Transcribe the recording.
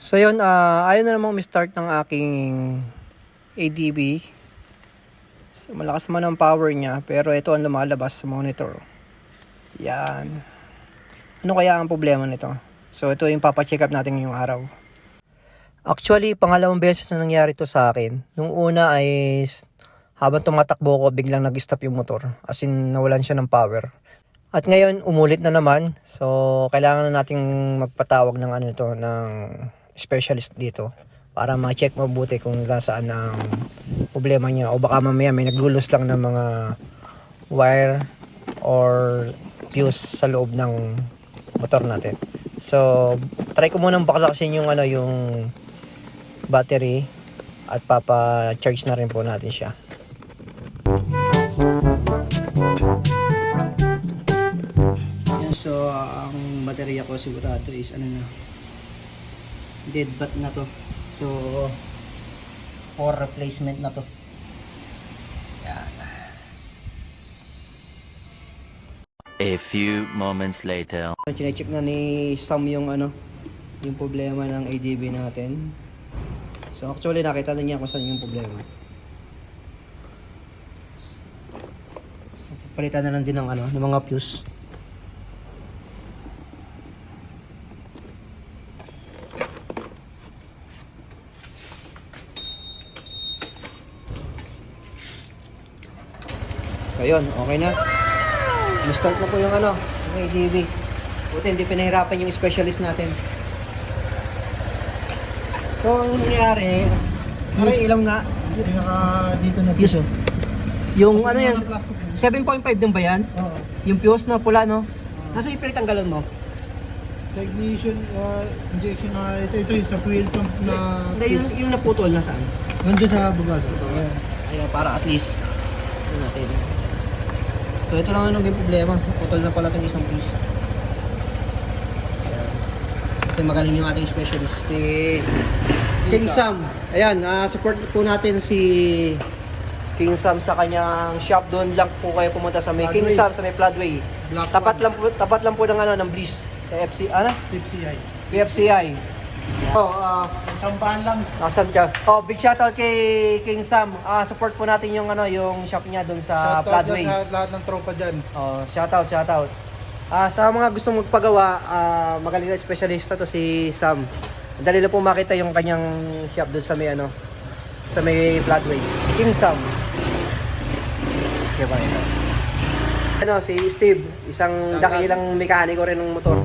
So yun, ayaw na namang start ng aking ADB. So, malakas naman ang power niya, pero ito ang lumalabas sa monitor. Yan. Ano kaya ang problema nito? So ito yung papacheck up natin ngayong araw. Actually, pangalawang beses na nangyari to sa akin. Nung una ay habang tumatakbo ko, biglang nag-stop yung motor. As in, nawalan siya ng power. At ngayon, umulit na naman. So, kailangan na nating magpatawag ng ng specialist dito para ma-check mabuti kung saan ang problema niya. O baka mamaya may naglulos lang ng mga wire or fuse sa loob ng motor natin. So, try ko munang baklasin yung yung battery at papa-charge na rin po natin siya. Yan, so ang baterya ko sigurado is dead bat na to. So for replacement na to. Yan. A few moments later. Chine-check na ni Sam yung yung problema ng ADB natin. So actually nakita na niya kung saan yung problema. So, palitan na lang din ng ng mga fuse. So yun, okay na. Start na po yung yung ADB. Buti hindi pinahirapan yung specialist natin. So ang nangyari, ilang nga Dito na fuse. piso. Yung yan, 7.5 din ba yan? Oo. Yung fuse na pula, no? Nasa ipilit ang galon mo? Sa ignition, injection na ito yung sa fuel pump na... Hindi, yung naputol na saan? Nandun sa baba. Ayan. Ayan, para at least natin. So ito lang yung problema. Putol na pala itong isang fuse. Ayan. Ito magaling yung ating specialist. Si King Sam. Ayan, support po natin si King Sam sa kanyang shop. Doon lang po kayo pumunta sa may King Floodway. Sam sa may Floodway. Black Tapat lang po ng ng Bliss. Sa FC, TPCI. PFCI. Tambahan lang. Nasaan ka? Oh, big shoutout kay King Sam. Support po natin yung yung shop niya doon sa Shoutout Floodway. dyan sa lahat ng tropa dyan. Oh, shoutout. Sa mga gustong magpagawa, magaling na specialista to si Sam. Dali lang po makita yung kanyang shop doon sa may sa may Floodway. King Sam. Okay ba ito? Si Steve, isang dakilang mekaniko rin ng motor.